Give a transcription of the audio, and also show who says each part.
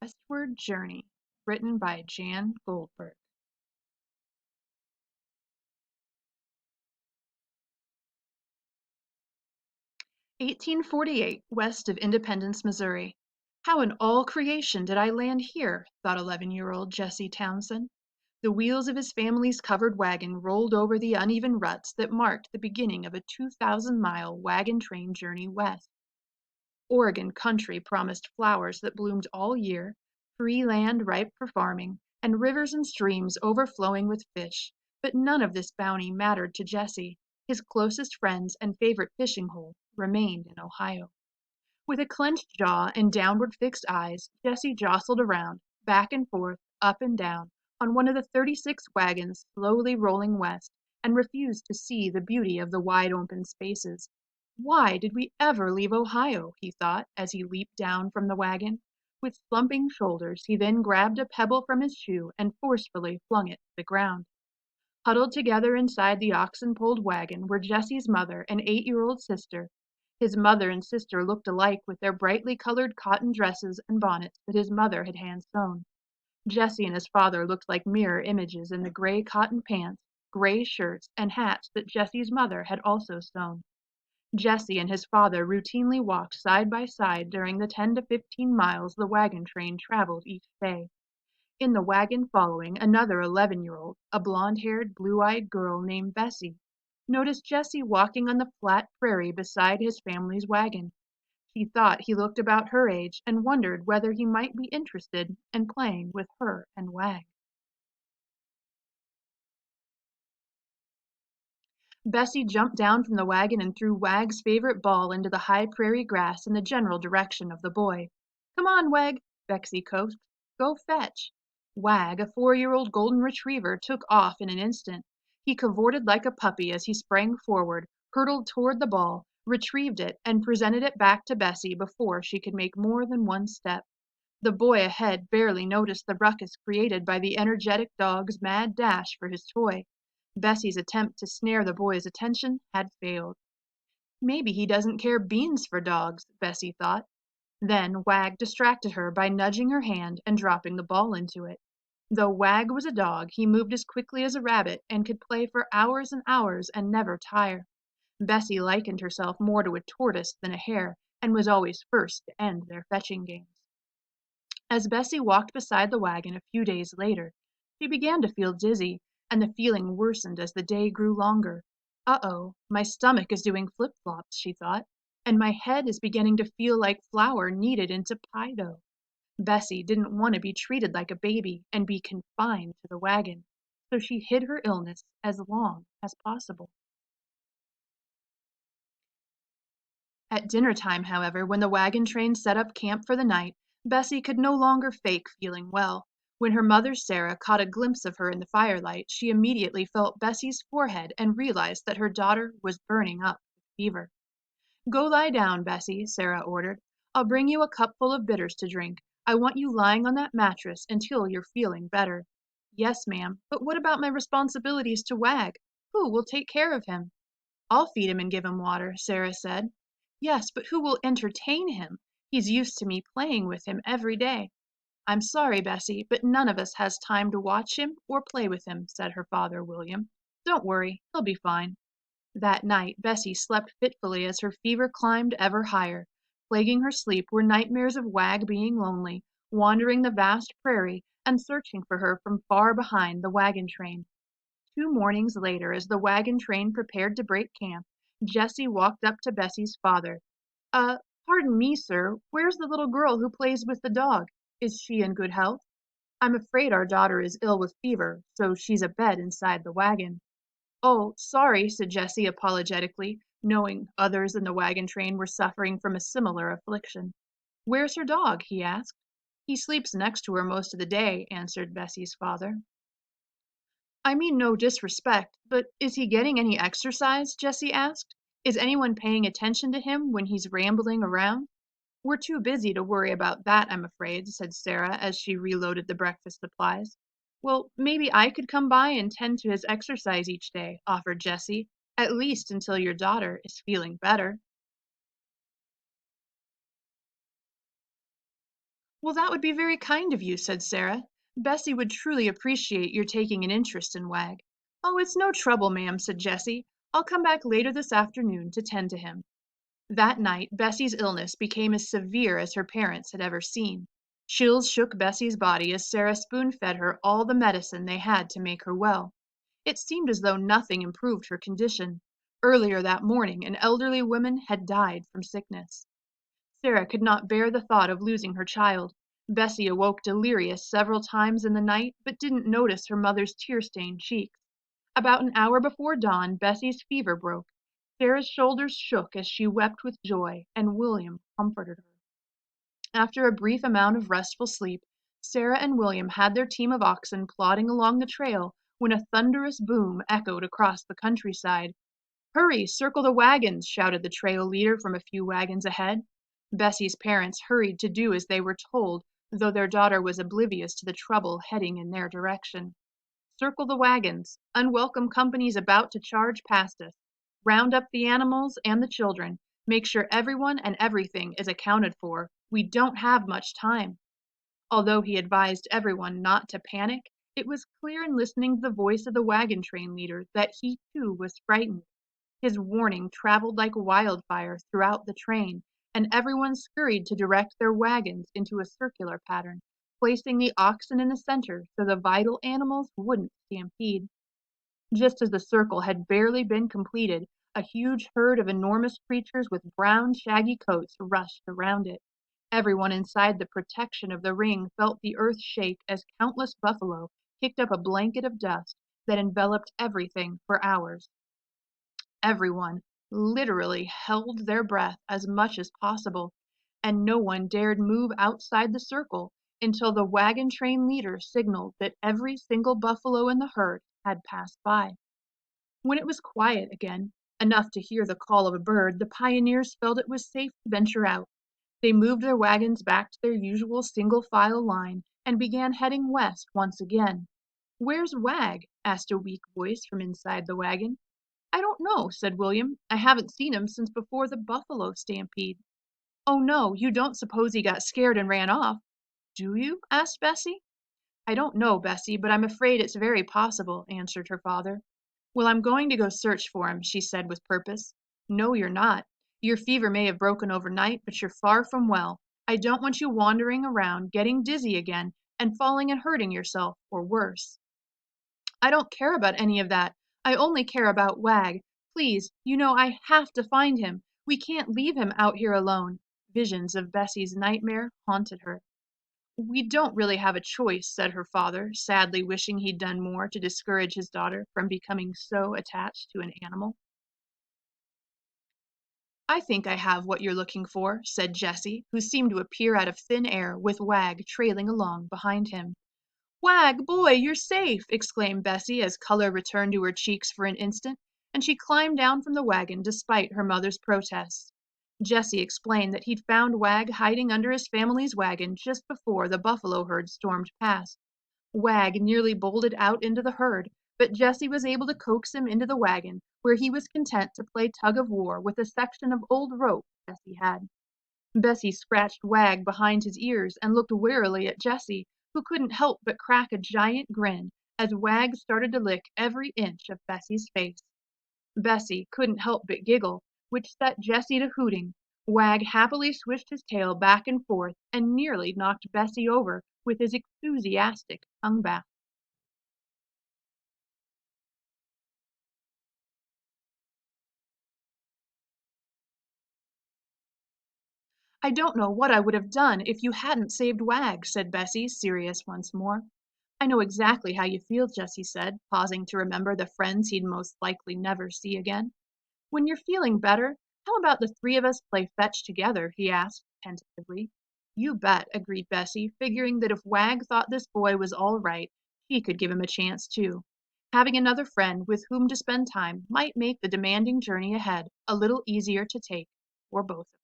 Speaker 1: Westward Journey, written by Jan Goldberg. 1848, west of Independence, Missouri. How in all creation did I land here? Thought 11-year-old Jesse Townsend. The wheels of his family's covered wagon rolled over the uneven ruts that marked the beginning of a 2,000-mile wagon train journey west. Oregon country promised flowers that bloomed all year, free land ripe for farming, and rivers and streams overflowing with fish, but none of this bounty mattered to Jesse. His closest friends and favorite fishing hole remained in Ohio. With a clenched jaw and downward fixed eyes, Jesse jostled around, back and forth, up and down, on one of the 36 wagons slowly rolling west, and refused to see the beauty of the wide open spaces. Why did we ever leave Ohio? He thought as he leaped down from the wagon. With slumping shoulders, he then grabbed a pebble from his shoe and forcefully flung it to the ground. Huddled together inside the oxen-pulled wagon were Jesse's mother and 8-year-old sister. His mother and sister looked alike with their brightly colored cotton dresses and bonnets that his mother had hand-sewn. Jesse and his father looked like mirror images in the gray cotton pants, gray shirts, and hats that Jesse's mother had also sewn. Jesse and his father routinely walked side by side during the 10 to 15 miles the wagon train traveled each day. In the wagon following, another 11-year-old, a blonde-haired, blue-eyed girl named Bessie, noticed Jesse walking on the flat prairie beside his family's wagon. She thought he looked about her age and wondered whether he might be interested in playing with her and Wag. Bessie jumped down from the wagon and threw Wag's favorite ball into the high prairie grass in the general direction of the boy. "Come on, Wag," Bexy coaxed. "Go fetch." Wag, a 4-year-old golden retriever, took off in an instant. He cavorted like a puppy as he sprang forward, hurtled toward the ball, retrieved it, and presented it back to Bessie before she could make more than one step. The boy ahead barely noticed the ruckus created by the energetic dog's mad dash for his toy. Bessie's attempt to snare the boy's attention had failed. "Maybe he doesn't care beans for dogs," Bessie thought. Then Wag distracted her by nudging her hand and dropping the ball into it. Though Wag was a dog, he moved as quickly as a rabbit and could play for hours and hours and never tire. Bessie likened herself more to a tortoise than a hare and was always first to end their fetching games. As Bessie walked beside the wagon a few days later, she began to feel dizzy, and the feeling worsened as the day grew longer. "Uh-oh, my stomach is doing flip-flops," she thought, "and my head is beginning to feel like flour kneaded into pie dough." Bessie didn't want to be treated like a baby and be confined to the wagon, so she hid her illness as long as possible. At dinner time, however, when the wagon train set up camp for the night, Bessie could no longer fake feeling well. When her mother, Sarah, caught a glimpse of her in the firelight, she immediately felt Bessie's forehead and realized that her daughter was burning up with fever. "Go lie down, Bessie," Sarah ordered. "I'll bring you a cupful of bitters to drink. I want you lying on that mattress until you're feeling better." "Yes, ma'am, but what about my responsibilities to Wag? Who will take care of him?" "I'll feed him and give him water," Sarah said. "Yes, but who will entertain him? He's used to me playing with him every day." "I'm sorry, Bessie, but none of us has time to watch him or play with him," said her father, William. "Don't worry, he'll be fine." That night Bessie slept fitfully as her fever climbed ever higher. Plaguing her sleep were nightmares of Wag being lonely, wandering the vast prairie, and searching for her from far behind the wagon train. 2 mornings later, as the wagon train prepared to break camp, Jessie walked up to Bessie's father. "Uh, pardon me, sir, where's the little girl who plays with the dog? Is she in good health? I'm afraid our daughter is ill with fever, so she's abed inside the wagon." "Oh, sorry," said Jessie apologetically, knowing others in the wagon train were suffering from a similar affliction. "Where's her dog?" he asked. "He sleeps next to her most of the day," answered Bessie's father. "I mean no disrespect, but is he getting any exercise?" Jessie asked. "Is anyone paying attention to him when he's rambling around?" "We're too busy to worry about that, I'm afraid," said Sarah as she reloaded the breakfast supplies. "Well, maybe I could come by and tend to his exercise each day," offered Jessie, "at least until your daughter is feeling better." Well, that would be very kind of you, said Sarah. Bessie would truly appreciate your taking an interest in Wag. Oh, it's no trouble, ma'am, said Jessie. I'll come back later this afternoon to tend to him. That night, Bessie's illness became as severe as her parents had ever seen. Chills shook Bessie's body as Sarah spoon-fed her all the medicine they had to make her well. It seemed as though nothing improved her condition. Earlier that morning, an elderly woman had died from sickness. Sarah could not bear the thought of losing her child. Bessie awoke delirious several times in the night, but didn't notice her mother's tear-stained cheeks. About an hour before dawn, Bessie's fever broke. Sarah's shoulders shook as she wept with joy, and William comforted her. After a brief amount of restful sleep, Sarah and William had their team of oxen plodding along the trail when a thunderous boom echoed across the countryside. "Hurry, circle the wagons!" shouted the trail leader from a few wagons ahead. Bessie's parents hurried to do as they were told, though their daughter was oblivious to the trouble heading in their direction. "Circle the wagons. Unwelcome companies about to charge past us. Round up the animals and the children. Make sure everyone and everything is accounted for. We don't have much time." Although he advised everyone not to panic, it was clear in listening to the voice of the wagon train leader that he too was frightened. His warning traveled like wildfire throughout the train, and everyone scurried to direct their wagons into a circular pattern, placing the oxen in the center so the vital animals wouldn't stampede. Just as the circle had barely been completed, a huge herd of enormous creatures with brown, shaggy coats rushed around it. Everyone inside the protection of the ring felt the earth shake as countless buffalo kicked up a blanket of dust that enveloped everything for hours. Everyone literally held their breath as much as possible, and no one dared move outside the circle until the wagon train leader signaled that every single buffalo in the herd had passed by. When it was quiet again, enough to hear the call of a bird, the pioneers felt it was safe to venture out. They moved their wagons back to their usual single file line and began heading west once again. "Where's Wag?" asked a weak voice from inside the wagon. "I don't know," said William. "I haven't seen him since before the buffalo stampede." "Oh no, you don't suppose he got scared and ran off, do you?" asked Bessie. "I don't know, Bessie, but I'm afraid it's very possible," answered her father. "Well, I'm going to go search for him," she said with purpose. "No, you're not. Your fever may have broken overnight, but you're far from well. I don't want you wandering around, getting dizzy again, and falling and hurting yourself, or worse." "I don't care about any of that. I only care about Wag. Please, you know I have to find him. We can't leave him out here alone." Visions of Bessie's nightmare haunted her. "We don't really have a choice," said her father, sadly wishing he'd done more to discourage his daughter from becoming so attached to an animal. "I think I have what you're looking for," said Jessie, who seemed to appear out of thin air with Wag trailing along behind him. "Wag, boy, you're safe!" exclaimed Bessie as color returned to her cheeks for an instant, and she climbed down from the wagon despite her mother's protests. Jessie explained that he'd found Wag hiding under his family's wagon just before the buffalo herd stormed past. Wag nearly bolted out into the herd, but Jessie was able to coax him into the wagon, where he was content to play tug of war with a section of old rope Jessie had. Bessie scratched Wag behind his ears and looked warily at Jessie, who couldn't help but crack a giant grin as Wag started to lick every inch of Bessie's face. Bessie couldn't help but giggle, which set Jessie to hooting. Wag happily swished his tail back and forth and nearly knocked Bessie over with his enthusiastic tongue bath. "I don't know what I would have done if you hadn't saved Wag," said Bessie, serious once more. "I know exactly how you feel," Jessie said, pausing to remember the friends he'd most likely never see again. "When you're feeling better, how about the three of us play fetch together?" he asked, tentatively. "You bet," agreed Bessie, figuring that if Wag thought this boy was all right, she could give him a chance too. Having another friend with whom to spend time might make the demanding journey ahead a little easier to take for both of them.